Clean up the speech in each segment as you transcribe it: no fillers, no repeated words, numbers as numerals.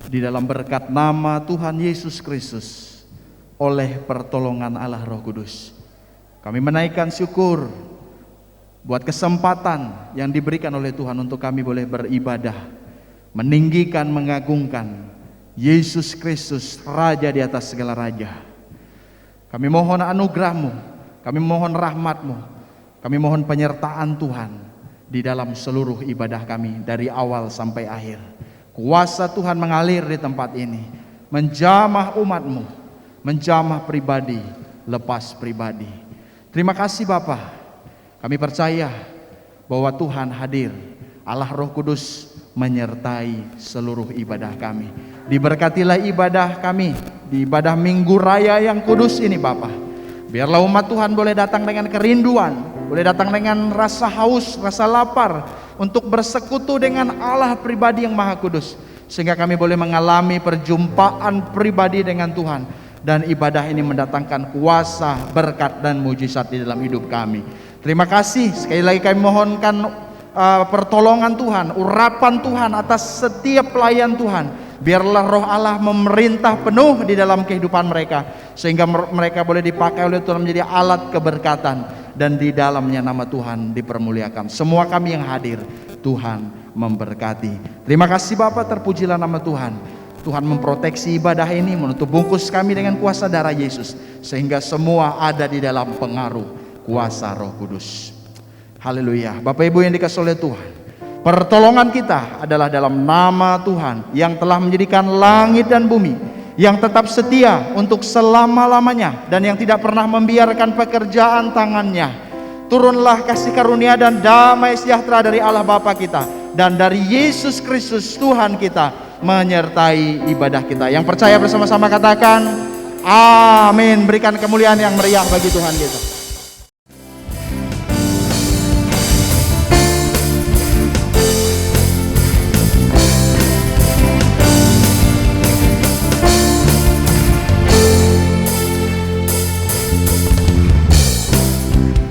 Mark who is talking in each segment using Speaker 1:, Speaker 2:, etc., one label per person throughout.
Speaker 1: Di dalam berkat nama Tuhan Yesus Kristus, oleh pertolongan Allah Roh Kudus, kami menaikkan syukur buat kesempatan yang diberikan oleh Tuhan untuk kami boleh beribadah, meninggikan, mengagungkan Yesus Kristus, Raja di atas segala raja. Kami mohon anugerah-Mu, kami mohon rahmat-Mu, kami mohon penyertaan Tuhan di dalam seluruh ibadah kami dari awal sampai akhir. Kuasa Tuhan mengalir di tempat ini, menjamah umat-Mu, menjamah pribadi, lepas pribadi. Terima kasih Bapa, kami percaya bahwa Tuhan hadir, Allah Roh Kudus menyertai seluruh ibadah kami. Diberkatilah ibadah kami di ibadah Minggu Raya yang kudus ini Bapa. Biarlah umat Tuhan boleh datang dengan kerinduan, boleh datang dengan rasa haus, rasa lapar untuk bersekutu dengan Allah pribadi yang Maha Kudus, sehingga kami boleh mengalami perjumpaan pribadi dengan Tuhan, dan ibadah ini mendatangkan kuasa, berkat dan mujizat di dalam hidup kami. Terima kasih, sekali lagi kami mohonkan pertolongan Tuhan, urapan Tuhan atas setiap pelayan Tuhan. Biarlah Roh Allah memerintah penuh di dalam kehidupan mereka, sehingga mereka boleh dipakai oleh Tuhan menjadi alat keberkatan, dan di dalamnya nama Tuhan dipermuliakan. Semua kami yang hadir, Tuhan memberkati. Terima kasih Bapa, terpujilah nama Tuhan. Tuhan memproteksi ibadah ini, menutup bungkus kami dengan kuasa darah Yesus, sehingga semua ada di dalam pengaruh kuasa Roh Kudus. Haleluya. Bapak Ibu yang dikasihi oleh Tuhan, pertolongan kita adalah dalam nama Tuhan yang telah menjadikan langit dan bumi, yang tetap setia untuk selama-lamanya, dan yang tidak pernah membiarkan pekerjaan tangannya. Turunlah kasih karunia dan damai sejahtera dari Allah Bapa kita dan dari Yesus Kristus Tuhan kita menyertai ibadah kita. Yang percaya bersama-sama katakan amin. Berikan kemuliaan yang meriah bagi Tuhan kita.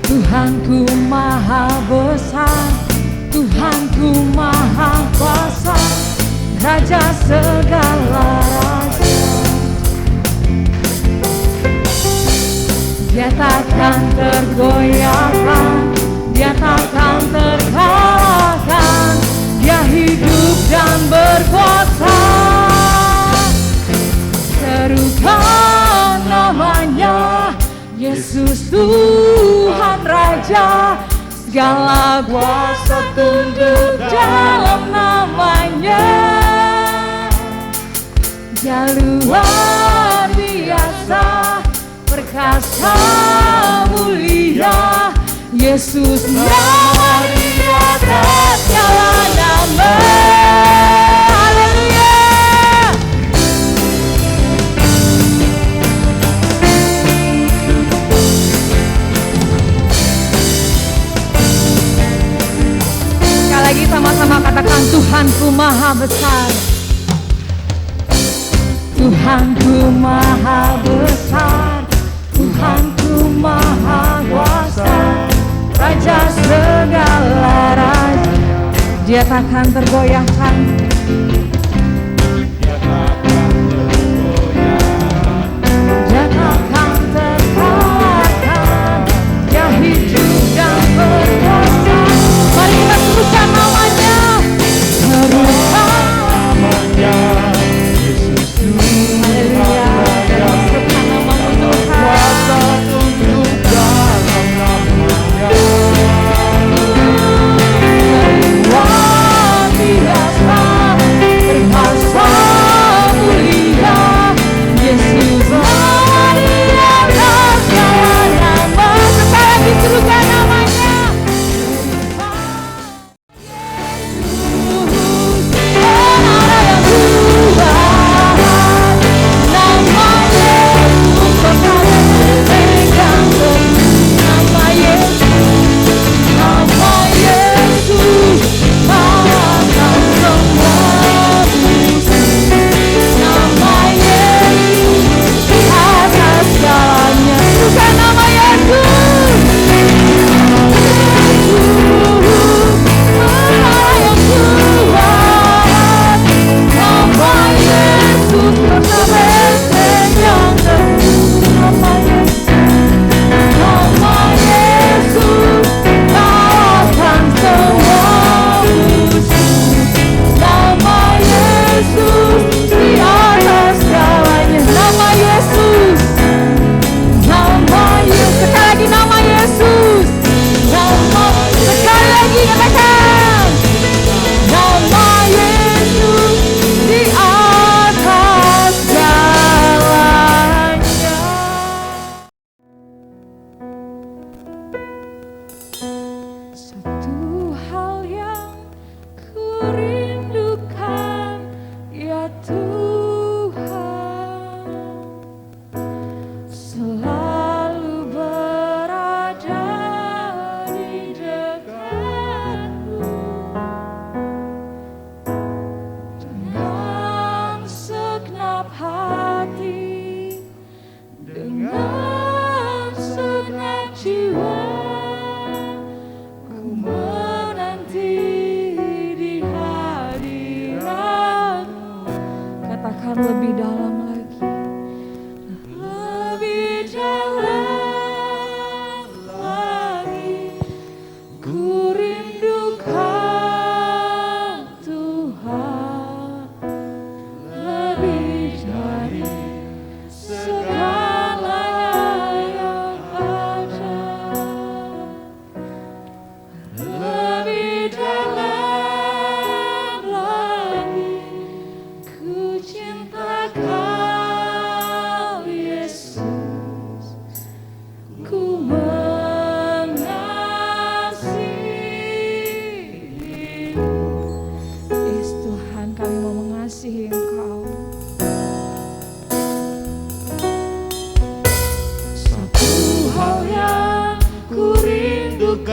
Speaker 2: Tuhanku maha besar, Tuhanku maha kuasa, Raja segala raja. Dia takkan tergoyahkan, Dia takkan terkalahkan, Dia hidup dan berkuasa. Serukan namanya, Yesus Tuhan Raja, segala kuasa tunduk dalam namanya. Dia luar biasa, perkasa mulia, Yesus nama di atas segala nama. Haleluya. Lagi sama-sama katakan Tuhanku maha besar, Tuhanku maha besar, Tuhanku maha kuasa, Raja segala raja. Dia takkan tergoyahkan, Dia takkan terkalahkan, Dia hidup dan berkuasa. Mari kita sebutkan namanya, serukan namanya, Yesus Tuhan. Haleluya. Sebutkan namamu Tuhan, kuasa tunduk dalam namanya. Luar biasa,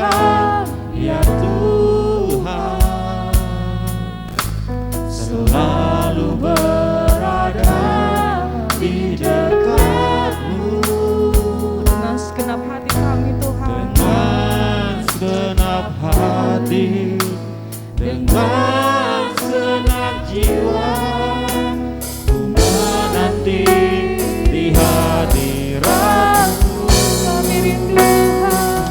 Speaker 2: Tuhan,
Speaker 3: ya Tuhan, selalu berada di dekatmu.
Speaker 2: dengan segenap hati kami Tuhan,
Speaker 3: Dengan segenap hati, dengan segenap jiwa, ku menanti di hadirat-Mu.
Speaker 2: kami rindu Tuhan,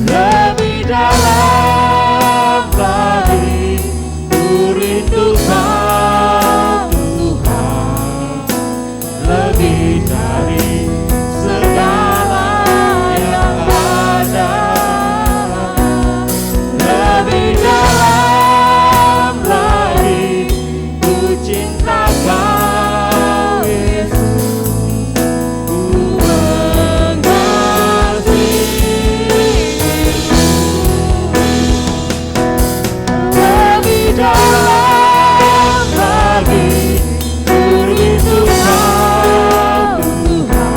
Speaker 3: Lebih dalam lagi, ku rindu Kau Tuhan, lebih dari segala yang ada. Lebih dalam lagi, ku cinta Kau Yesus, ku lebih dalam lagi, ku rindu Kau Tuhan,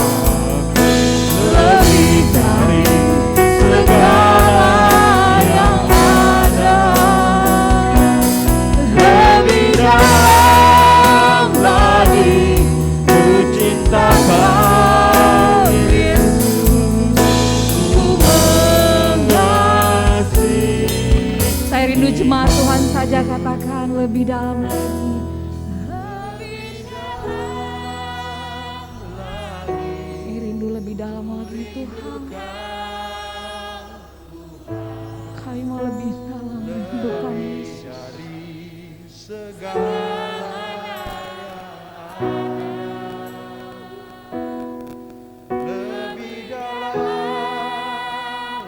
Speaker 3: lebih dari segala yang ada. Lebih dalam lagi, ku cinta Kau Yesus, ku mengasihi.
Speaker 2: saya rindu jemaat Tuhan saja katakan lebih dalam lagi. Kami rindu lebih dalam lagi Tuhan. Kami mau lebih dalam rindukan Yesus.
Speaker 1: dari segala lebih dalam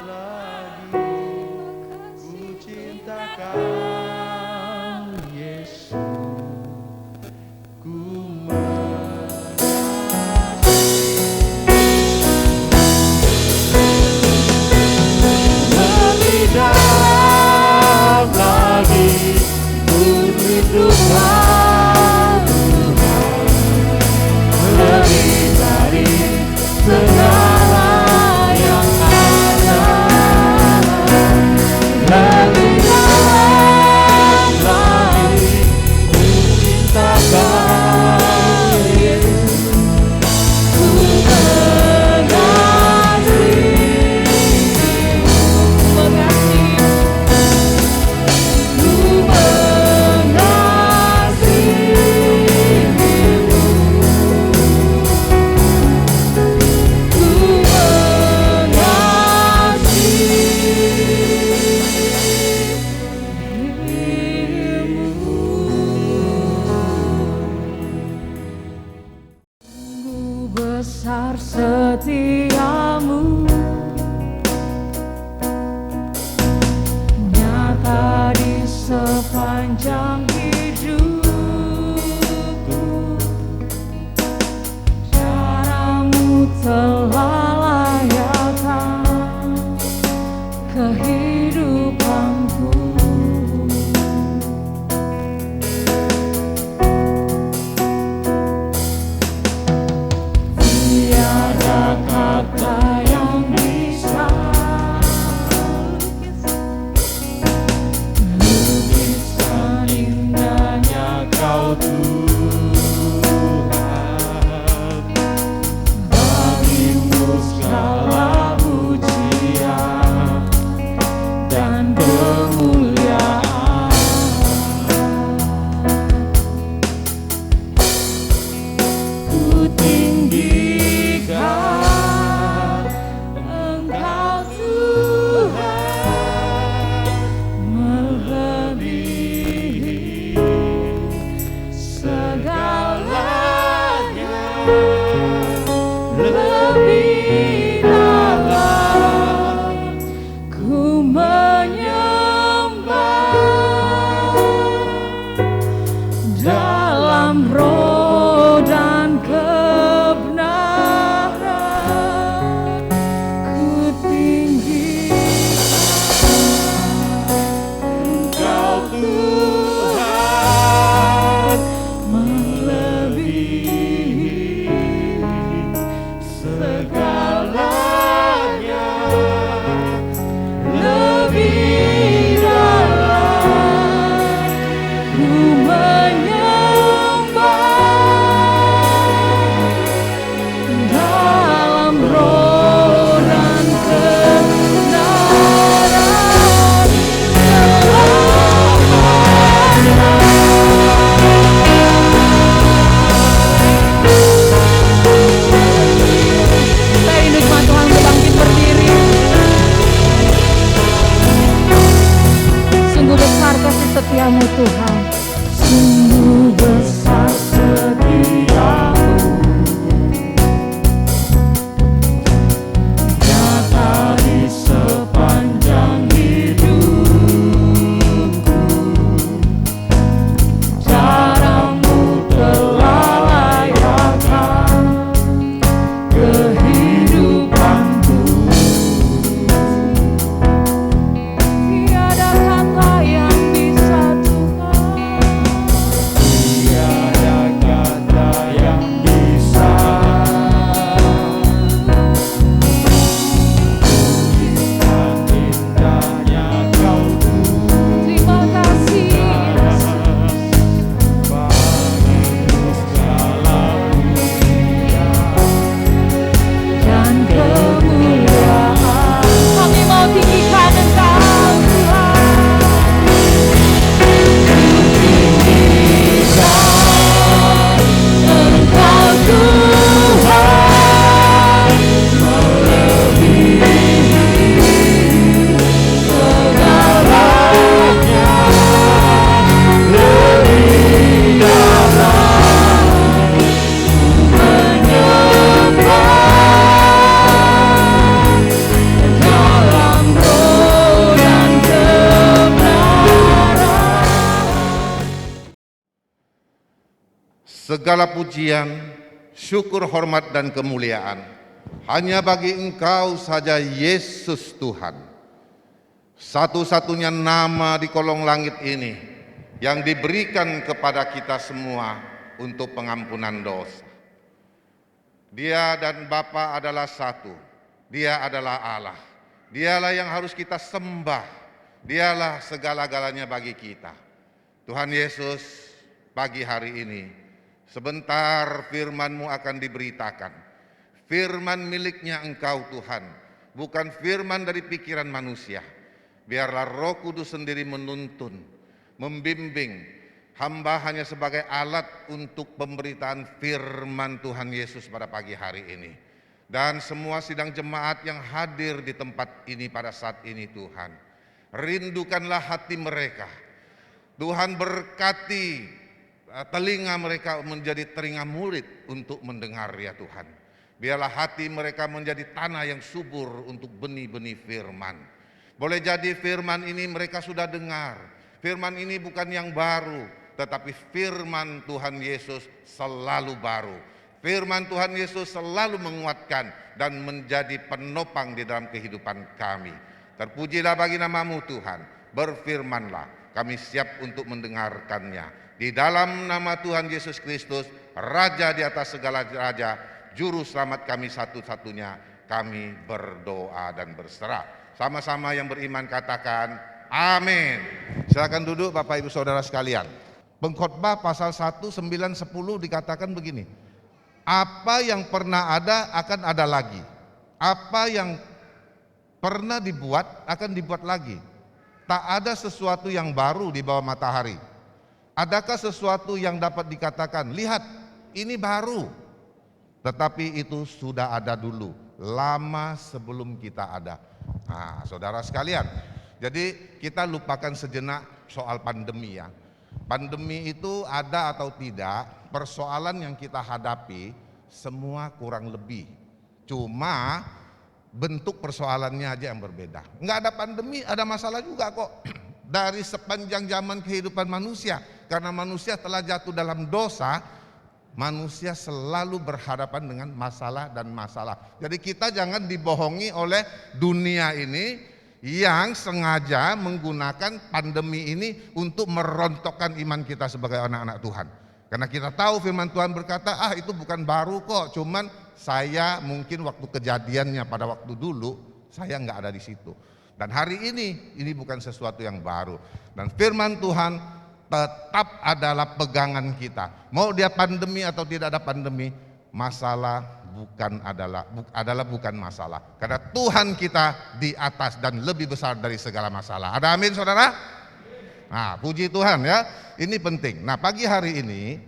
Speaker 1: lagi, ku cinta Kau Yesus, ku mengasihi.
Speaker 4: segala pujian, syukur, hormat, dan kemuliaan hanya bagi Engkau saja, Yesus Tuhan. Satu-satunya nama di kolong langit ini yang diberikan kepada kita semua untuk pengampunan dosa. Dia dan Bapa adalah satu. Dia adalah Allah. Dialah yang harus kita sembah. Dialah segala-galanya bagi kita. Tuhan Yesus, pagi hari ini, sebentar firman-Mu akan diberitakan. Firman miliknya Engkau Tuhan, bukan firman dari pikiran manusia. Biarlah Roh Kudus sendiri menuntun, membimbing. Hamba hanya sebagai alat untuk pemberitaan firman Tuhan Yesus pada pagi hari ini. Dan semua sidang jemaat yang hadir di tempat ini pada saat ini Tuhan, rindukanlah hati mereka. Tuhan berkati telinga mereka menjadi telinga murid untuk mendengar ya Tuhan. Biarlah hati mereka menjadi tanah yang subur untuk benih-benih firman. Boleh jadi firman ini mereka sudah dengar. Firman ini bukan yang baru, tetapi firman Tuhan Yesus selalu baru. Firman Tuhan Yesus selalu menguatkan dan menjadi penopang di dalam kehidupan kami. Terpujilah bagi nama-Mu Tuhan, berfirmanlah, kami siap untuk mendengarkannya. Di dalam nama Tuhan Yesus Kristus, Raja di atas segala raja, Juru Selamat kami satu-satunya, kami berdoa dan berserah. Sama-sama yang beriman katakan, amin. Silakan duduk Bapak Ibu Saudara sekalian. Pengkhotbah pasal 1, 9, 10 dikatakan begini, apa yang pernah ada akan ada lagi. Apa yang pernah dibuat akan dibuat lagi. Tak ada sesuatu yang baru di bawah matahari. Adakah sesuatu yang dapat dikatakan, lihat ini baru. Tetapi itu sudah ada dulu, lama sebelum kita ada. Nah, saudara sekalian, jadi kita lupakan sejenak soal pandemi ya. Pandemi itu ada atau tidak, persoalan yang kita hadapi semua kurang lebih. Cuma bentuk persoalannya aja yang berbeda. Enggak ada pandemi, ada masalah juga kok. Dari sepanjang zaman kehidupan manusia, karena manusia telah jatuh dalam dosa, manusia selalu berhadapan dengan masalah dan masalah. Jadi kita jangan dibohongi oleh dunia ini yang sengaja menggunakan pandemi ini untuk merontokkan iman kita sebagai anak-anak Tuhan. Karena kita tahu firman Tuhan berkata, itu bukan baru kok, cuman saya mungkin waktu kejadiannya pada waktu dulu, saya nggak ada di situ. Dan hari ini bukan sesuatu yang baru. Dan firman Tuhan tetap adalah pegangan kita. Mau dia pandemi atau tidak ada pandemi, masalah bukan masalah. Karena Tuhan kita di atas dan lebih besar dari segala masalah. Ada amin saudara? Nah, puji Tuhan ya, ini penting. Nah, pagi hari ini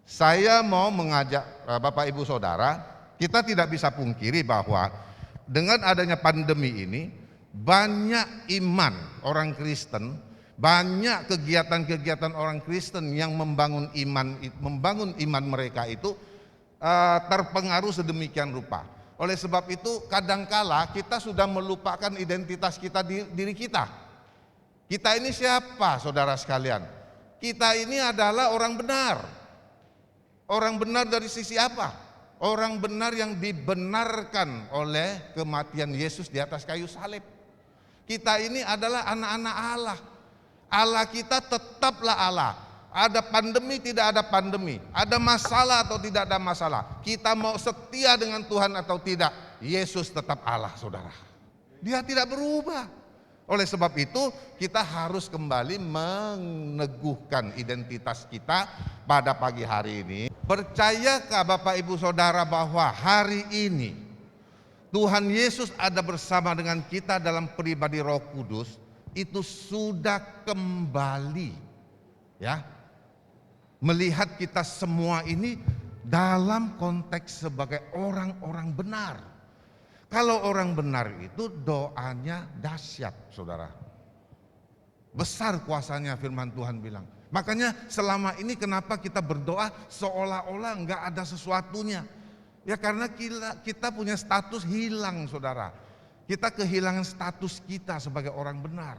Speaker 4: saya mau mengajak Bapak Ibu Saudara, kita tidak bisa pungkiri bahwa dengan adanya pandemi ini, banyak iman orang Kristen, banyak kegiatan-kegiatan orang Kristen yang membangun iman mereka itu terpengaruh sedemikian rupa. Oleh sebab itu kadangkala kita sudah melupakan identitas kita diri kita. Kita ini siapa saudara sekalian? Kita ini adalah orang benar. Orang benar dari sisi apa? Orang benar yang dibenarkan oleh kematian Yesus di atas kayu salib. Kita ini adalah anak-anak Allah. Allah kita tetaplah Allah. Ada pandemi, tidak ada pandemi. Ada masalah atau tidak ada masalah. Kita mau setia dengan Tuhan atau tidak, Yesus tetap Allah saudara. Dia tidak berubah. Oleh sebab itu kita harus kembali meneguhkan identitas kita pada pagi hari ini. Percayakah Bapak Ibu Saudara bahwa hari ini Tuhan Yesus ada bersama dengan kita dalam pribadi Roh Kudus, itu sudah kembali ya, melihat kita semua ini dalam konteks sebagai orang-orang benar. Kalau orang benar itu doanya dahsyat saudara. Besar kuasanya firman Tuhan bilang. Makanya selama ini kenapa kita berdoa seolah-olah enggak ada sesuatunya. Ya karena kita punya status hilang saudara. Kita kehilangan status kita sebagai orang benar.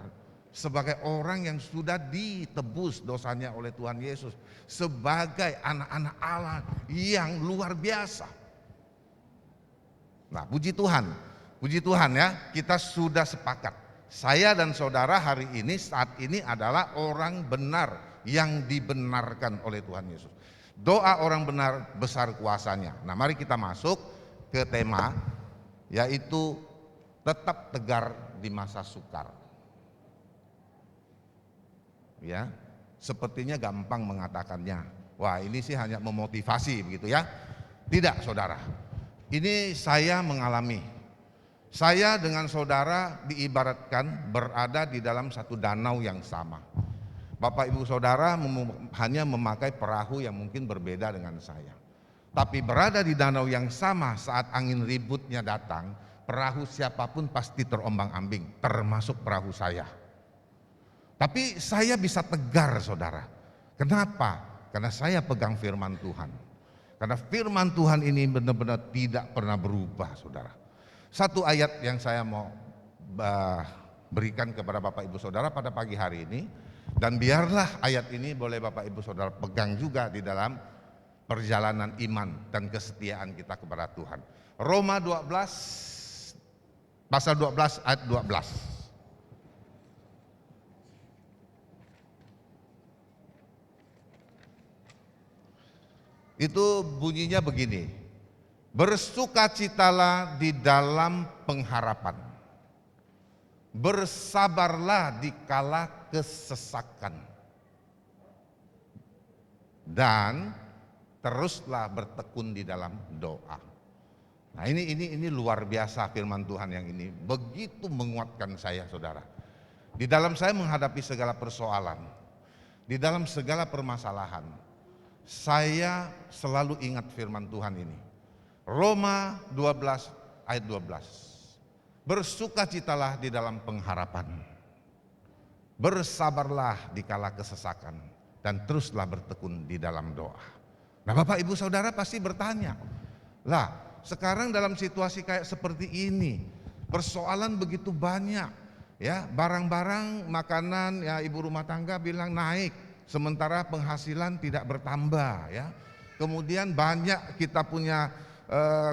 Speaker 4: sebagai orang yang sudah ditebus dosanya oleh Tuhan Yesus, sebagai anak-anak Allah yang luar biasa. Nah, puji Tuhan ya, kita sudah sepakat. Saya dan saudara hari ini, saat ini adalah orang benar yang dibenarkan oleh Tuhan Yesus. Doa orang benar besar kuasanya. Nah, mari kita masuk ke tema, yaitu tetap tegar di masa sukar. Ya, sepertinya gampang mengatakannya. Wah, ini sih hanya memotivasi begitu ya. Tidak, saudara. Ini saya mengalami. Saya dengan saudara diibaratkan berada di dalam satu danau yang sama. Bapak Ibu Saudara hanya memakai perahu yang mungkin berbeda dengan saya. Tapi berada di danau yang sama saat angin ributnya datang, perahu siapapun pasti terombang-ambing, termasuk perahu saya. Tapi saya bisa tegar, saudara. Kenapa? Karena saya pegang firman Tuhan. Karena firman Tuhan ini benar-benar tidak pernah berubah, saudara. Satu ayat yang saya mau berikan kepada Bapak Ibu Saudara pada pagi hari ini, dan biarlah ayat ini boleh Bapak Ibu Saudara pegang juga di dalam perjalanan iman dan kesetiaan kita kepada Tuhan. Roma 12, pasal 12 ayat 12. Itu bunyinya begini, bersukacitalah di dalam pengharapan, bersabarlah di kala kesesakan, dan teruslah bertekun di dalam doa. Nah, ini luar biasa firman Tuhan yang ini begitu menguatkan saya, saudara. Di dalam saya menghadapi segala persoalan, di dalam segala permasalahan, saya selalu ingat firman Tuhan ini. Roma 12 ayat 12. Bersukacitalah di dalam pengharapan, bersabarlah di kala kesesakan, dan teruslah bertekun di dalam doa. Nah, Bapak Ibu Saudara pasti bertanya, lah sekarang dalam situasi kayak seperti ini, persoalan begitu banyak, ya, barang-barang makanan ya ibu rumah tangga bilang naik, sementara penghasilan tidak bertambah, ya. Kemudian banyak kita punya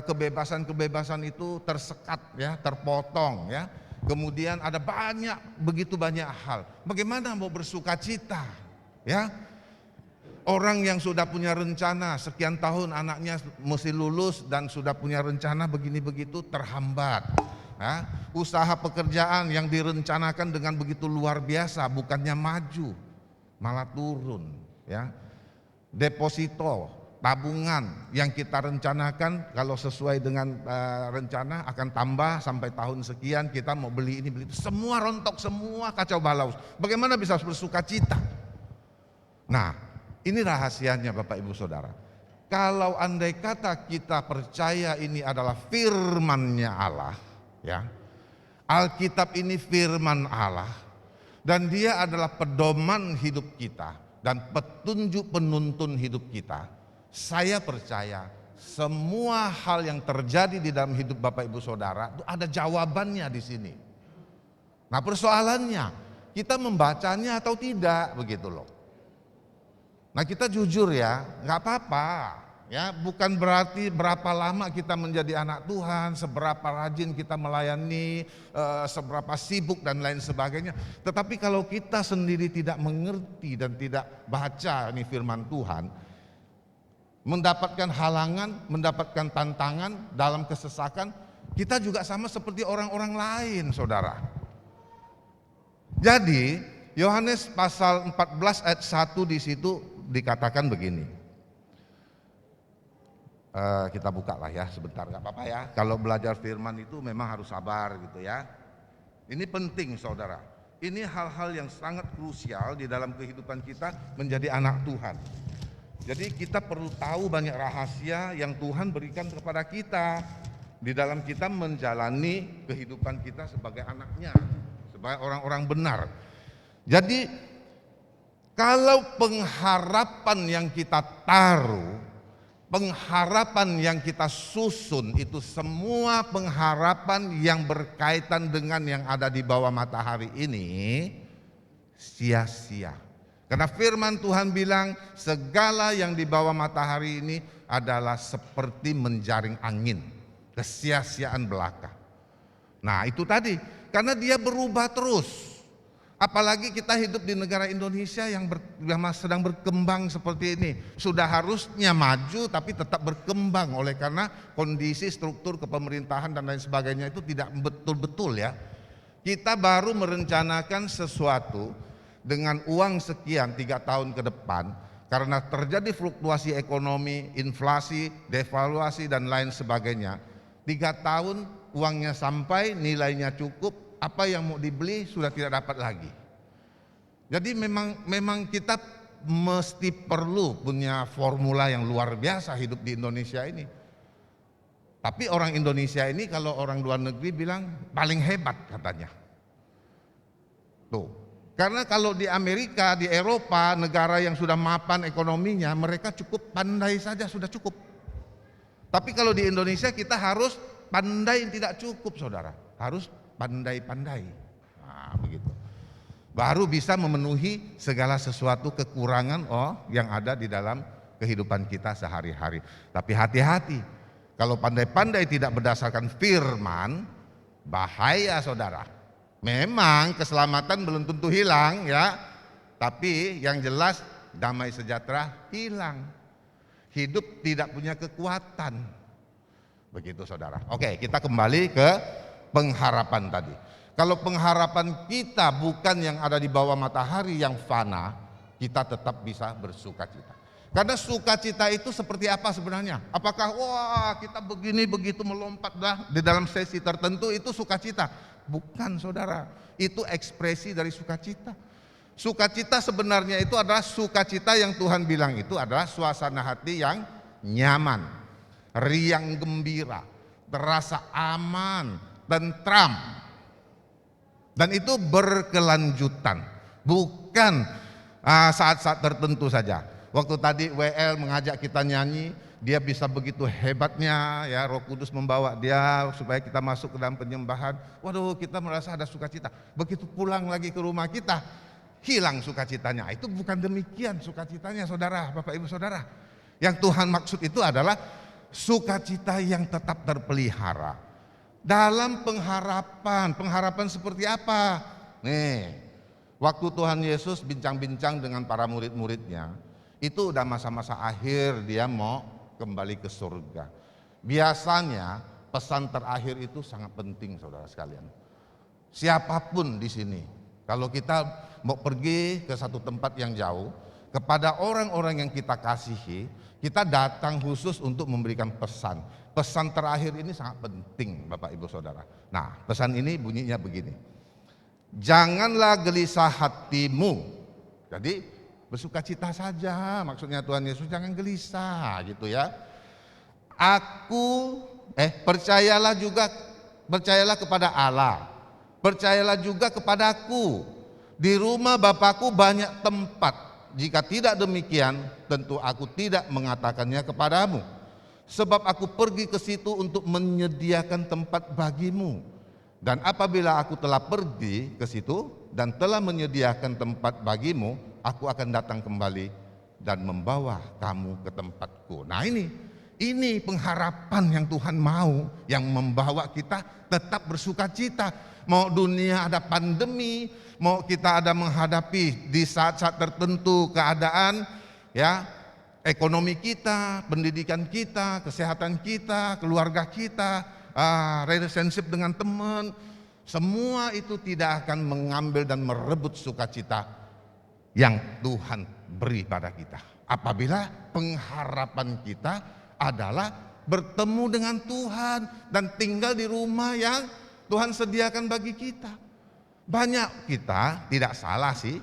Speaker 4: kebebasan-kebebasan itu tersekat, ya, terpotong, ya. Kemudian ada begitu banyak hal. Bagaimana mau bersukacita, ya? Orang yang sudah punya rencana sekian tahun anaknya mesti lulus dan sudah punya rencana begini begitu terhambat. Ya. Usaha pekerjaan yang direncanakan dengan begitu luar biasa bukannya maju, malah turun, ya. Deposito, tabungan yang kita rencanakan kalau sesuai dengan rencana akan tambah sampai tahun sekian, kita mau beli ini beli itu, semua rontok, semua kacau balau. Bagaimana bisa bersukacita? Nah, ini rahasianya Bapak Ibu Saudara. Kalau andai kata kita percaya ini adalah firman-Nya Allah, ya. Alkitab ini firman Allah, dan dia adalah pedoman hidup kita dan petunjuk penuntun hidup kita. Saya percaya semua hal yang terjadi di dalam hidup Bapak Ibu Saudara itu ada jawabannya di sini. Nah, persoalannya kita membacanya atau tidak, begitu loh. Nah, kita jujur ya, nggak apa-apa. Ya, bukan berarti berapa lama kita menjadi anak Tuhan, seberapa rajin kita melayani, seberapa sibuk dan lain sebagainya. Tetapi kalau kita sendiri tidak mengerti dan tidak baca ini firman Tuhan, mendapatkan halangan, mendapatkan tantangan dalam kesesakan, kita juga sama seperti orang-orang lain, saudara. Jadi Yohanes pasal 14 ayat 1 di situ dikatakan begini. Kita buka lah ya sebentar, gak apa-apa ya. Kalau belajar firman itu memang harus sabar gitu ya. Ini penting, saudara. Ini hal-hal yang sangat krusial di dalam kehidupan kita menjadi anak Tuhan. Jadi kita perlu tahu banyak rahasia yang Tuhan berikan kepada kita di dalam kita menjalani kehidupan kita sebagai anaknya, sebagai orang-orang benar. Jadi kalau pengharapan yang kita taruh, pengharapan yang kita susun itu semua pengharapan yang berkaitan dengan yang ada di bawah matahari ini, sia-sia. Karena firman Tuhan bilang segala yang di bawah matahari ini adalah seperti menjaring angin, kesia-siaan belaka. Nah itu tadi, karena dia berubah terus. Apalagi kita hidup di negara Indonesia yang sedang berkembang seperti ini. Sudah harusnya maju tapi tetap berkembang oleh karena kondisi struktur kepemerintahan dan lain sebagainya itu tidak betul-betul ya. Kita baru merencanakan sesuatu dengan uang sekian 3 tahun ke depan. Karena terjadi fluktuasi ekonomi, inflasi, devaluasi dan lain sebagainya. 3 tahun uangnya sampai, nilainya cukup. Apa yang mau dibeli sudah tidak dapat lagi. Jadi memang kita mesti perlu punya formula yang luar biasa hidup di Indonesia ini. Tapi orang Indonesia ini kalau orang luar negeri bilang paling hebat katanya. Tuh. Karena kalau di Amerika, di Eropa, negara yang sudah mapan ekonominya, mereka cukup pandai saja sudah cukup. Tapi kalau di Indonesia kita harus pandai tidak cukup saudara. Harus pandai-pandai, nah, begitu. Baru bisa memenuhi segala sesuatu kekurangan yang ada di dalam kehidupan kita sehari-hari. Tapi hati-hati, kalau pandai-pandai tidak berdasarkan firman, bahaya saudara. Memang keselamatan belum tentu hilang ya, tapi yang jelas damai sejahtera hilang. Hidup tidak punya kekuatan, begitu saudara. Oke, kita kembali ke pengharapan tadi. Kalau pengharapan kita bukan yang ada di bawah matahari yang fana, kita tetap bisa bersuka cita. Karena sukacita itu seperti apa sebenarnya? Apakah kita begini begitu melompat di dalam sesi tertentu itu sukacita? Bukan saudara, itu ekspresi dari sukacita. Sukacita sebenarnya itu adalah sukacita yang Tuhan bilang itu adalah suasana hati yang nyaman, riang gembira, terasa aman, tentram, dan itu berkelanjutan, bukan saat-saat tertentu saja. Waktu tadi WL mengajak kita nyanyi, dia bisa begitu hebatnya ya, Roh Kudus membawa dia supaya kita masuk ke dalam penyembahan. Waduh, kita merasa ada sukacita. Begitu pulang lagi ke rumah kita, hilang sukacitanya. Itu bukan demikian sukacitanya saudara, Bapak Ibu Saudara. Yang Tuhan maksud itu adalah sukacita yang tetap terpelihara. Dalam pengharapan seperti apa? Nih, waktu Tuhan Yesus bincang-bincang dengan para murid-muridnya, itu udah masa-masa akhir dia mau kembali ke surga. Biasanya pesan terakhir itu sangat penting saudara sekalian. Siapapun di sini, kalau kita mau pergi ke satu tempat yang jauh, kepada orang-orang yang kita kasihi, kita datang khusus untuk memberikan pesan. Pesan terakhir ini sangat penting Bapak Ibu Saudara. Nah, pesan ini bunyinya begini. Janganlah gelisah hatimu. Jadi bersukacita saja, maksudnya Tuhan Yesus, jangan gelisah gitu ya. Percayalah kepada Allah. Percayalah juga kepadaku. Di rumah Bapakku banyak tempat. Jika tidak demikian, tentu aku tidak mengatakannya kepadamu. Sebab aku pergi ke situ untuk menyediakan tempat bagimu. Dan apabila aku telah pergi ke situ dan telah menyediakan tempat bagimu, aku akan datang kembali dan membawa kamu ke tempatku. Nah ini pengharapan yang Tuhan mau, yang membawa kita tetap bersukacita. Mau dunia ada pandemi, mau kita ada menghadapi di saat-saat tertentu keadaan ya, ekonomi kita, pendidikan kita, kesehatan kita, keluarga kita, relationship dengan teman, semua itu tidak akan mengambil dan merebut sukacita yang Tuhan beri pada kita. Apabila pengharapan kita adalah bertemu dengan Tuhan dan tinggal di rumah yang Tuhan sediakan bagi kita. Banyak kita tidak salah sih,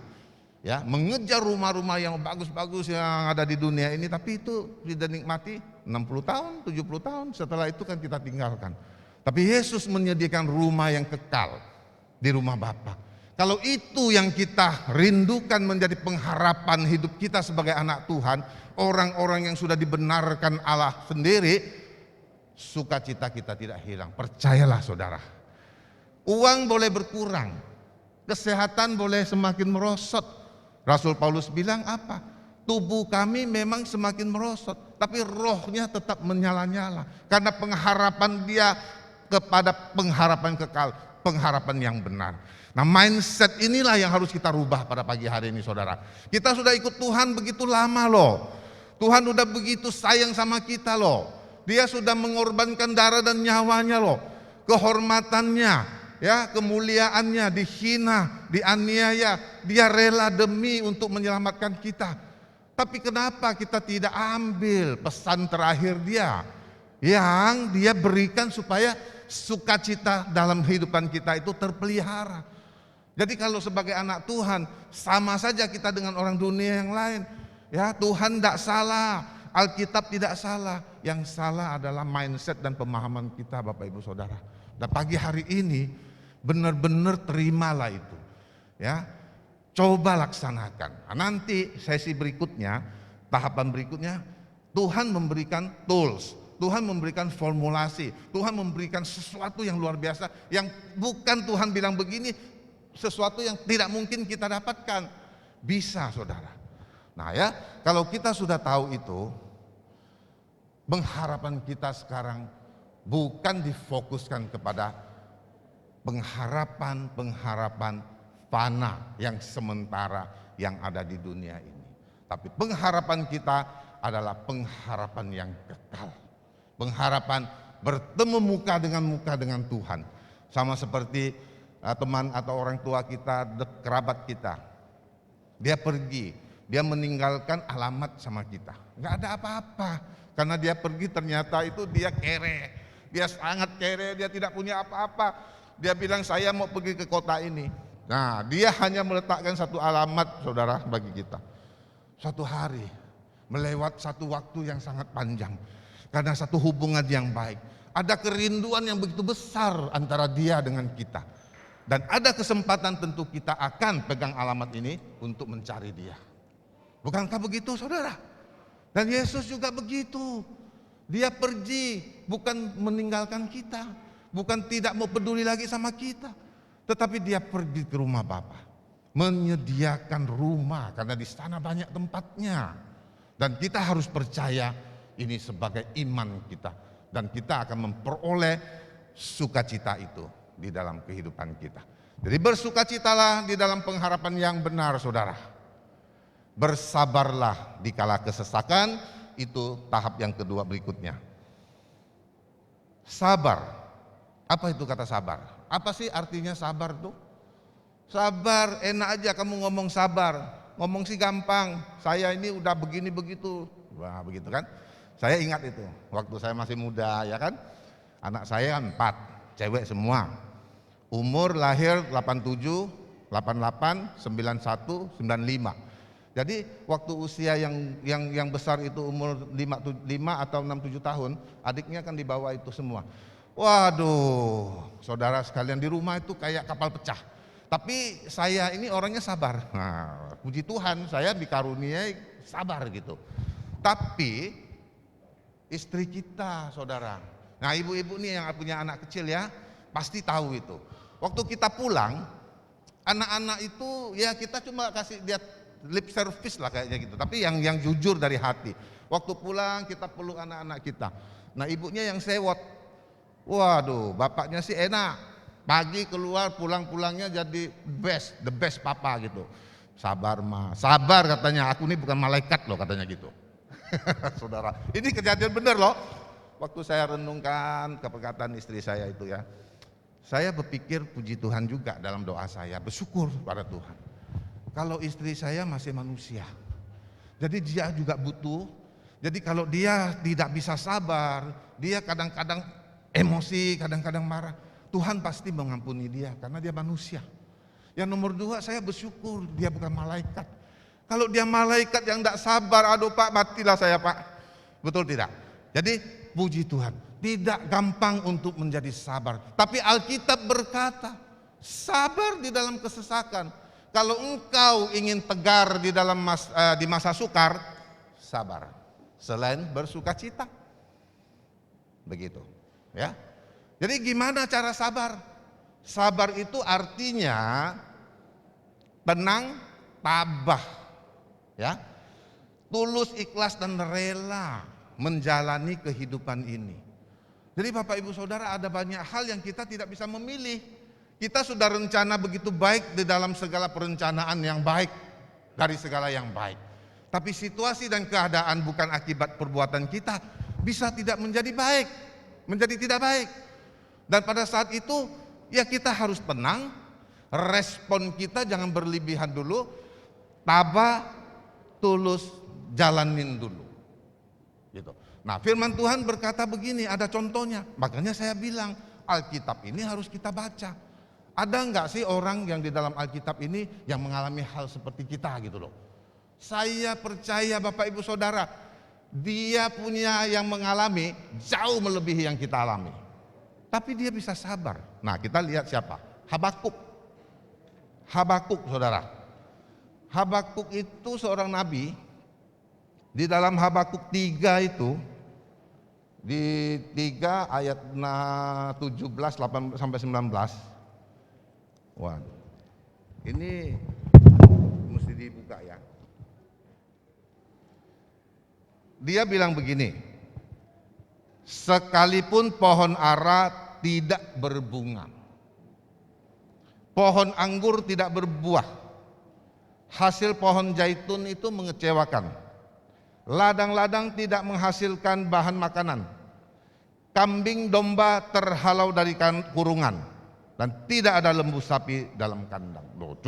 Speaker 4: ya, mengejar rumah-rumah yang bagus-bagus yang ada di dunia ini, tapi itu tidak nikmati 60 tahun, 70 tahun, setelah itu kan kita tinggalkan. Tapi Yesus menyediakan rumah yang kekal di rumah Bapa. Kalau itu yang kita rindukan menjadi pengharapan hidup kita sebagai anak Tuhan, orang-orang yang sudah dibenarkan Allah sendiri, sukacita kita tidak hilang. Percayalah saudara, uang boleh berkurang, Kesehatan boleh semakin merosot. Rasul Paulus bilang apa? Tubuh kami memang semakin merosot, tapi rohnya tetap menyala-nyala. Karena pengharapan dia kepada pengharapan kekal, pengharapan yang benar. Nah, mindset inilah yang harus kita rubah pada pagi hari ini, saudara. Kita sudah ikut Tuhan begitu lama loh. Tuhan udah begitu sayang sama kita loh. Dia sudah mengorbankan darah dan nyawanya loh. Kehormatannya, ya, kemuliaannya dihina, dianiaya, dia rela demi untuk menyelamatkan kita. Tapi kenapa kita tidak ambil pesan terakhir dia yang dia berikan supaya sukacita dalam kehidupan kita itu terpelihara. Jadi kalau sebagai anak Tuhan sama saja kita dengan orang dunia yang lain. Ya, Tuhan tidak salah, Alkitab tidak salah. Yang salah adalah mindset dan pemahaman kita, Bapak Ibu Saudara. Dan pagi hari ini benar-benar terimalah itu. Ya, coba laksanakan. Nah, nanti sesi berikutnya, tahapan berikutnya, Tuhan memberikan tools, Tuhan memberikan formulasi, Tuhan memberikan sesuatu yang luar biasa, yang bukan Tuhan bilang begini, sesuatu yang tidak mungkin kita dapatkan. Bisa, saudara. Nah ya, kalau kita sudah tahu itu, pengharapan kita sekarang bukan difokuskan kepada pengharapan fana yang sementara yang ada di dunia ini. Tapi pengharapan kita adalah pengharapan yang kekal. Pengharapan bertemu muka dengan Tuhan. Sama seperti teman atau orang tua kita, kerabat kita. Dia pergi, dia meninggalkan alamat sama kita. Enggak ada apa-apa. Karena dia pergi ternyata itu dia kere. Dia sangat kere, dia tidak punya apa-apa. Dia bilang saya mau pergi ke kota ini. Nah, dia hanya meletakkan satu alamat, saudara, bagi kita. Suatu hari, melewat satu waktu yang sangat panjang. Karena satu hubungan yang baik. Ada kerinduan yang begitu besar antara dia dengan kita. Dan ada kesempatan tentu kita akan pegang alamat ini untuk mencari dia. Bukankah begitu, saudara? Dan Yesus juga begitu. Dia pergi bukan meninggalkan kita. Bukan tidak mau peduli lagi sama kita. Tetapi dia pergi ke rumah Bapa, menyediakan rumah karena di sana banyak tempatnya. Dan kita harus percaya ini sebagai iman kita. Dan kita akan memperoleh sukacita itu di dalam kehidupan kita. Jadi bersukacitalah di dalam pengharapan yang benar, saudara. Bersabarlah di kala kesesakan, itu tahap yang kedua berikutnya. Sabar. Apa itu kata sabar? Apa sih artinya sabar tuh? Sabar, enak aja kamu ngomong sabar. Ngomong sih gampang, saya ini udah begini begitu. Wah, begitu kan? Saya ingat itu, waktu saya masih muda ya kan. Anak saya kan 4, cewek semua. Umur lahir 87, 88, 91, 95. Jadi waktu usia yang besar itu umur 5 atau 6-7 tahun, adiknya kan dibawa itu semua. Waduh, saudara sekalian di rumah itu kayak kapal pecah. Tapi saya ini orangnya sabar. Nah, puji Tuhan saya dikaruniai sabar gitu. Tapi istri kita, saudara. Nah, ibu-ibu nih yang punya anak kecil ya, pasti tahu itu. Waktu kita pulang, anak-anak itu ya kita cuma kasih dia lip service lah kayaknya gitu. Tapi yang jujur dari hati. Waktu pulang kita peluk anak-anak kita. Nah, ibunya yang sewot. Waduh, bapaknya sih enak. Pagi keluar, pulang-pulangnya jadi the best papa gitu. Sabar ma, sabar katanya. Aku ini bukan malaikat loh katanya gitu. Saudara, ini kejadian benar loh. Waktu saya renungkan perkataan istri saya itu ya, saya berpikir puji Tuhan juga dalam doa saya, bersyukur pada Tuhan. Kalau istri saya masih manusia, jadi dia juga butuh. Jadi kalau dia tidak bisa sabar, dia kadang-kadang emosi, kadang-kadang marah, Tuhan pasti mengampuni dia karena dia manusia. Yang nomor 2, saya bersyukur dia bukan malaikat. Kalau dia malaikat yang tidak sabar, aduh Pak, matilah saya Pak. Betul tidak? Jadi puji Tuhan, tidak gampang untuk menjadi sabar. Tapi Alkitab berkata, sabar di dalam kesesakan. Kalau engkau ingin tegar di dalam di masa sukar, sabar. Selain bersukacita. Begitu, ya. Jadi gimana cara sabar? Sabar itu artinya tenang, tabah, ya, tulus, ikhlas dan rela menjalani kehidupan ini. Jadi Bapak Ibu Saudara, ada banyak hal yang kita tidak bisa memilih. Kita sudah rencana begitu baik di dalam segala perencanaan yang baik, dari segala yang baik. Tapi situasi dan keadaan bukan akibat perbuatan kita, bisa tidak menjadi baik, menjadi tidak baik. Dan pada saat itu ya kita harus tenang, respon kita jangan berlebihan dulu, tabah, tulus, jalanin dulu. Gitu. Nah, firman Tuhan berkata begini, ada contohnya. Makanya saya bilang Alkitab ini harus kita baca. Ada enggak sih orang yang di dalam Alkitab ini yang mengalami hal seperti kita gitu loh. Saya percaya Bapak Ibu Saudara, dia punya yang mengalami jauh melebihi yang kita alami. Tapi dia bisa sabar. Nah, kita lihat siapa? Habakuk. Habakuk, Saudara. Habakuk itu seorang nabi. Di dalam Habakuk 3 itu, di 3 ayat 17 8 sampai 19. Wah, ini mesti dibuka ya. Dia bilang begini, sekalipun pohon ara tidak berbunga, pohon anggur tidak berbuah, hasil pohon zaitun itu mengecewakan, ladang-ladang tidak menghasilkan bahan makanan, kambing domba terhalau dari kurungan, dan tidak ada lembu sapi dalam kandang. Loh,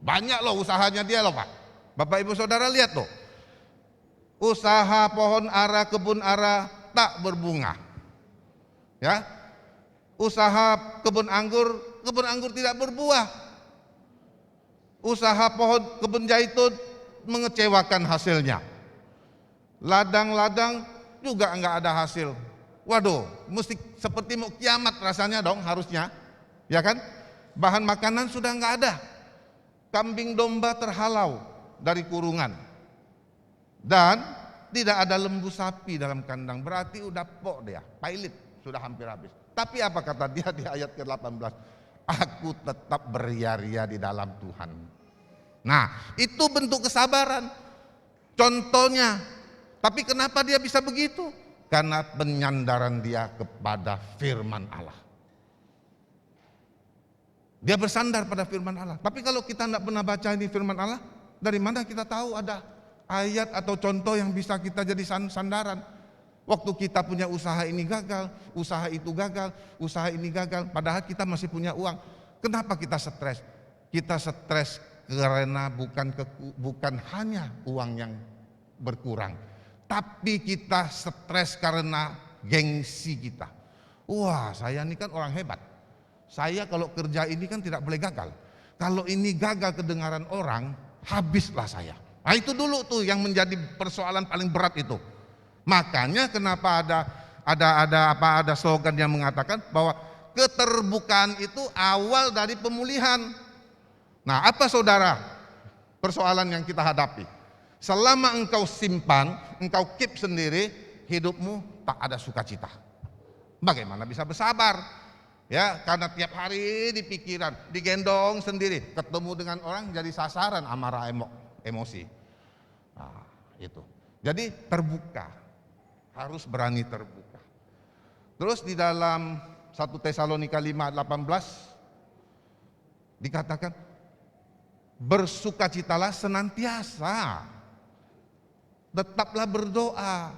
Speaker 4: banyak loh usahanya dia loh Pak. Bapak Ibu Saudara lihat loh. Usaha pohon ara, kebun ara tak berbunga. Ya. Usaha kebun anggur tidak berbuah. Usaha kebun zaitun mengecewakan hasilnya. Ladang-ladang juga enggak ada hasil. Waduh, mesti seperti mau kiamat rasanya dong harusnya. Ya kan? Bahan makanan sudah enggak ada. Kambing domba terhalau dari kurungan. Dan tidak ada lembu sapi dalam kandang, berarti udah pok dia, pailit, sudah hampir habis. Tapi apa kata dia di ayat ke-18? Aku tetap beria-ria di dalam Tuhan. Nah, itu bentuk kesabaran. Contohnya, tapi kenapa dia bisa begitu? Karena penyandaran dia kepada firman Allah. Dia bersandar pada firman Allah. Tapi kalau kita tidak pernah baca ini firman Allah, dari mana kita tahu ada ayat atau contoh yang bisa kita jadi sandaran? Waktu kita punya usaha ini gagal, usaha itu gagal, usaha ini gagal, padahal kita masih punya uang. Kenapa kita stres? Kita stres karena bukan hanya uang yang berkurang, tapi kita stres karena gengsi kita. Wah, saya ini kan orang hebat. Saya kalau kerja ini kan tidak boleh gagal. Kalau ini gagal kedengaran orang, habislah saya. Nah, itu dulu tuh yang menjadi persoalan paling berat itu. Makanya kenapa ada slogan yang mengatakan bahwa keterbukaan itu awal dari pemulihan. Nah, apa saudara persoalan yang kita hadapi? Selama engkau simpan, engkau keep sendiri, hidupmu tak ada sukacita. Bagaimana bisa bersabar? Ya, karena tiap hari di pikiran, digendong sendiri, ketemu dengan orang jadi sasaran amarah emosi. Nah, itu. Jadi terbuka, harus berani terbuka. Terus di dalam 1 Tesalonika 5:18 dikatakan bersukacitalah senantiasa, tetaplah berdoa,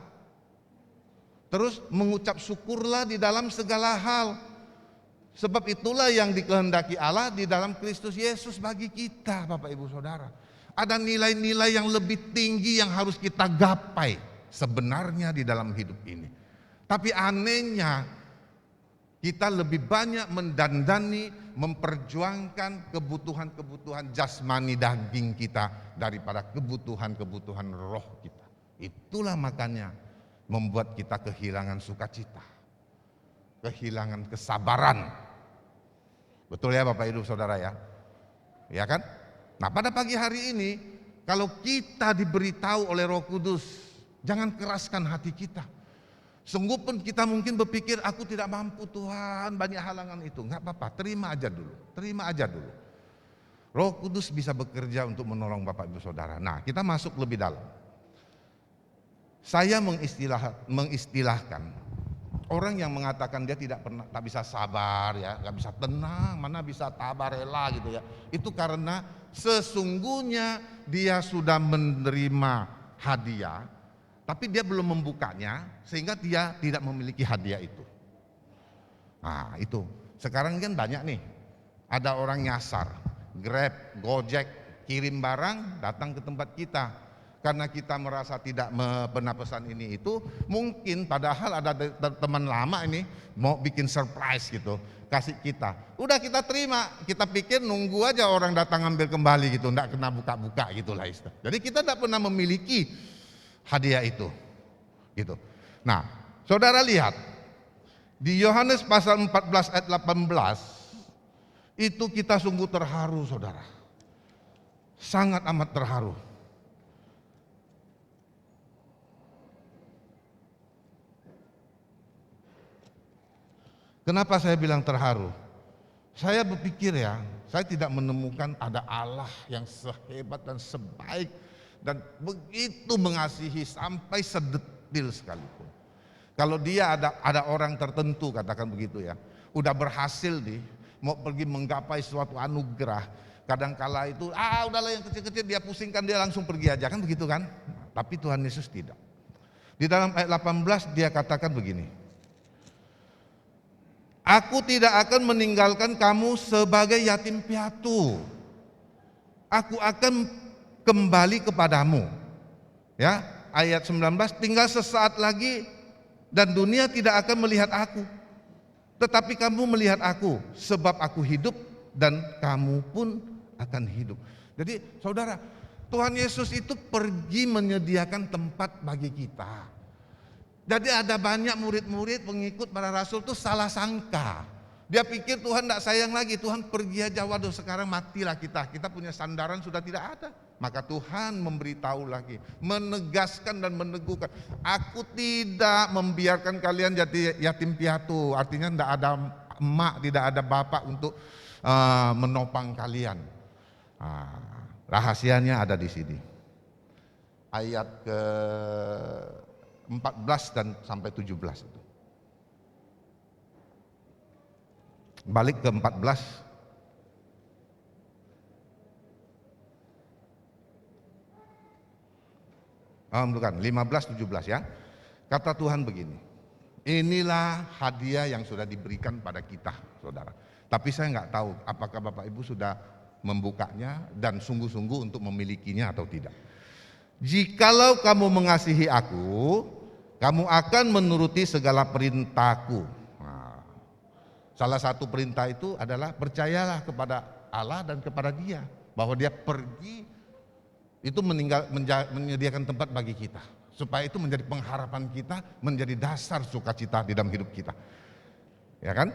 Speaker 4: terus mengucap syukurlah di dalam segala hal, sebab itulah yang dikehendaki Allah di dalam Kristus Yesus bagi kita. Bapak Ibu Saudara, ada nilai-nilai yang lebih tinggi yang harus kita gapai sebenarnya di dalam hidup ini. Tapi anehnya kita lebih banyak mendandani, memperjuangkan kebutuhan-kebutuhan jasmani daging kita daripada kebutuhan-kebutuhan roh kita. Itulah makanya membuat kita kehilangan sukacita, kehilangan kesabaran. Betul ya Bapak Ibu Saudara ya? Ya kan? Nah, pada pagi hari ini kalau kita diberitahu oleh Roh Kudus, jangan keraskan hati kita. Sungguh pun kita mungkin berpikir aku tidak mampu Tuhan, banyak halangan itu. Enggak apa-apa, terima aja dulu. Terima aja dulu. Roh Kudus bisa bekerja untuk menolong Bapak Ibu Saudara. Nah, kita masuk lebih dalam. Saya mengistilahkan orang yang mengatakan dia tak bisa sabar ya, nggak bisa tenang, mana bisa tabah rela gitu ya. Itu karena sesungguhnya dia sudah menerima hadiah, tapi dia belum membukanya sehingga dia tidak memiliki hadiah itu. Nah itu, sekarang kan banyak nih, ada orang nyasar. Grab, Gojek, kirim barang datang ke tempat kita. Karena kita merasa tidak pernah pesan ini itu, mungkin padahal ada teman lama ini mau bikin surprise gitu, kasih kita. Udah kita terima, kita pikir nunggu aja orang datang ambil kembali gitu, enggak kena buka-buka gitulah istilah. Jadi kita tidak pernah memiliki hadiah itu. Gitu. Nah, saudara lihat di Yohanes pasal 14 ayat 18 itu kita sungguh terharu saudara, sangat amat terharu. Kenapa saya bilang terharu? Saya berpikir ya, saya tidak menemukan ada Allah yang sehebat dan sebaik dan begitu mengasihi sampai sedetil sekalipun. Kalau dia ada orang tertentu katakan begitu ya, udah berhasil nih mau pergi menggapai suatu anugerah, kadangkala itu udahlah yang kecil-kecil dia pusingkan, dia langsung pergi aja kan begitu kan. Tapi Tuhan Yesus tidak. Di dalam ayat 18 dia katakan begini, aku tidak akan meninggalkan kamu sebagai yatim piatu, aku akan kembali kepadamu. Ya, ayat 19, tinggal sesaat lagi dan dunia tidak akan melihat aku, tetapi kamu melihat aku, sebab aku hidup dan kamu pun akan hidup. Jadi saudara, Tuhan Yesus itu pergi menyediakan tempat bagi kita. Jadi ada banyak murid-murid pengikut para rasul itu salah sangka. Dia pikir Tuhan tidak sayang lagi, Tuhan pergi aja, waduh sekarang matilah kita punya sandaran sudah tidak ada. Maka Tuhan memberitahu lagi, menegaskan dan meneguhkan, aku tidak membiarkan kalian jadi yatim piatu. Artinya tidak ada emak, tidak ada bapak untuk menopang kalian. Rahasianya ada di sini. Ayat ke 14 dan sampai 17 itu. Balik ke 14. Bukan, 15, 17 ya. Kata Tuhan begini, inilah hadiah yang sudah diberikan pada kita saudara. Tapi saya nggak tahu apakah Bapak Ibu sudah membukanya dan sungguh-sungguh untuk memilikinya atau tidak. Jikalau kamu mengasihi aku, kamu akan menuruti segala perintahku. Nah, salah satu perintah itu adalah percayalah kepada Allah dan kepada Dia, bahwa Dia pergi itu menyediakan tempat bagi kita, supaya itu menjadi pengharapan kita, menjadi dasar sukacita di dalam hidup kita. Ya kan?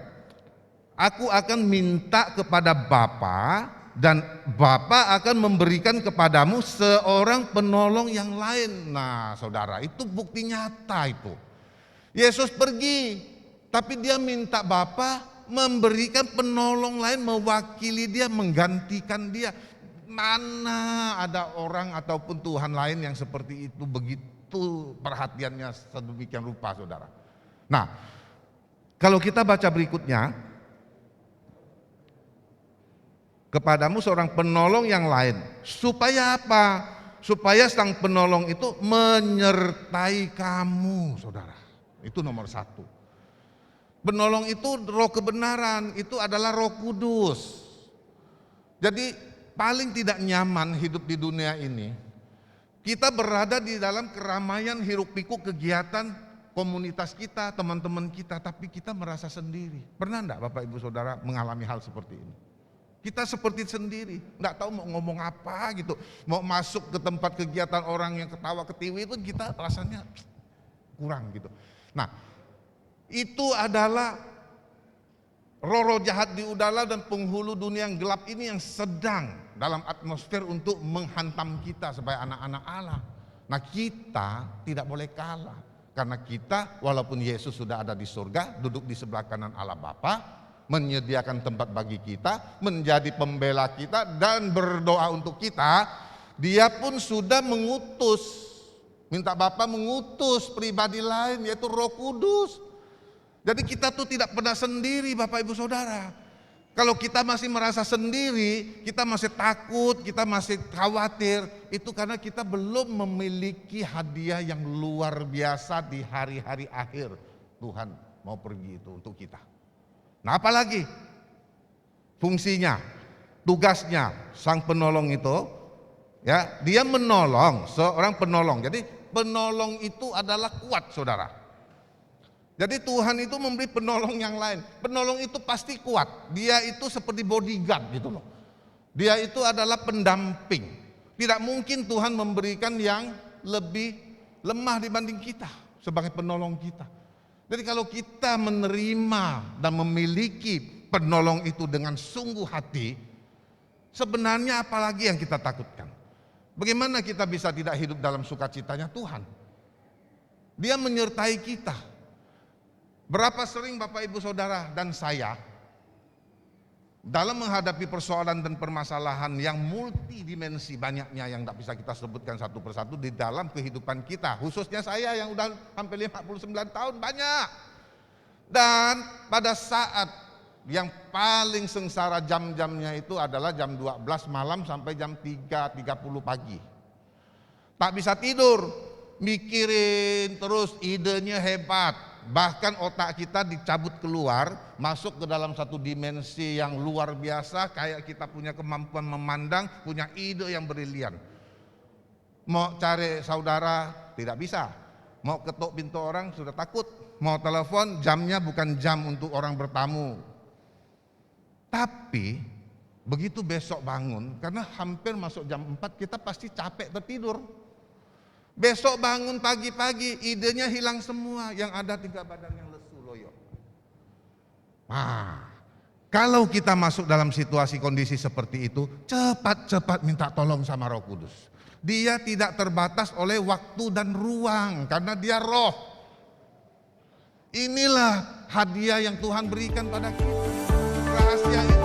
Speaker 4: Aku akan minta kepada Bapa dan Bapa akan memberikan kepadamu seorang penolong yang lain. Nah, saudara, itu bukti nyata itu. Yesus pergi, tapi dia minta Bapa memberikan penolong lain mewakili dia, menggantikan dia. Mana ada orang ataupun Tuhan lain yang seperti itu, begitu perhatiannya sedemikian rupa saudara. Nah, kalau kita baca berikutnya, kepadamu seorang penolong yang lain. Supaya apa? Supaya sang penolong itu menyertai kamu saudara. Itu nomor satu. Penolong itu roh kebenaran, itu adalah Roh Kudus. Jadi paling tidak nyaman hidup di dunia ini, kita berada di dalam keramaian hiruk pikuk kegiatan komunitas kita, teman-teman kita, tapi kita merasa sendiri. Pernah enggak Bapak Ibu Saudara mengalami hal seperti ini? Kita seperti sendiri, enggak tahu mau ngomong apa gitu, mau masuk ke tempat kegiatan orang yang ketawa ketiwi itu kita rasanya kurang gitu. Nah, itu adalah roh-roh jahat di udara dan penghulu dunia yang gelap ini yang sedang dalam atmosfer untuk menghantam kita sebagai anak-anak Allah. Nah, kita tidak boleh kalah, karena kita walaupun Yesus sudah ada di surga, duduk di sebelah kanan Allah Bapa, menyediakan tempat bagi kita, menjadi pembela kita dan berdoa untuk kita. Dia pun sudah mengutus, minta Bapa mengutus pribadi lain yaitu Roh Kudus. Jadi kita tuh tidak pernah sendiri Bapak Ibu Saudara. Kalau kita masih merasa sendiri, kita masih takut, kita masih khawatir, itu karena kita belum memiliki hadiah yang luar biasa di hari-hari akhir. Tuhan mau pergi itu untuk kita. Nah, apalagi fungsinya, tugasnya sang penolong itu, ya, dia menolong, seorang penolong. Jadi penolong itu adalah kuat, saudara. Jadi Tuhan itu memberi penolong yang lain. Penolong itu pasti kuat. Dia itu seperti bodyguard gitu loh. Dia itu adalah pendamping. Tidak mungkin Tuhan memberikan yang lebih lemah dibanding kita sebagai penolong kita. Jadi kalau kita menerima dan memiliki penolong itu dengan sungguh hati, sebenarnya apalagi yang kita takutkan? Bagaimana kita bisa tidak hidup dalam sukacitanya Tuhan? Dia menyertai kita. Berapa sering Bapak Ibu Saudara dan saya dalam menghadapi persoalan dan permasalahan yang multidimensi, banyaknya yang tidak bisa kita sebutkan satu persatu di dalam kehidupan kita, khususnya saya yang udah hampir 59 tahun, banyak. Dan pada saat yang paling sengsara jam-jamnya itu adalah jam 12 malam sampai jam 3.30 pagi. Tak bisa tidur, mikirin terus, idenya hebat. Bahkan otak kita dicabut keluar, masuk ke dalam satu dimensi yang luar biasa, kayak kita punya kemampuan memandang, punya ide yang brilian. Mau cari saudara tidak bisa, mau ketuk pintu orang sudah takut, mau telepon jamnya bukan jam untuk orang bertamu. Tapi begitu besok bangun, karena hampir masuk jam 4 kita pasti capek tertidur. Besok bangun pagi-pagi, idenya hilang semua, yang ada tinggal badan yang lesu loyo. Nah, kalau kita masuk dalam situasi kondisi seperti itu, cepat-cepat minta tolong sama Roh Kudus. Dia tidak terbatas oleh waktu dan ruang, karena dia roh. Inilah hadiah yang Tuhan berikan pada kita. Rahasia ini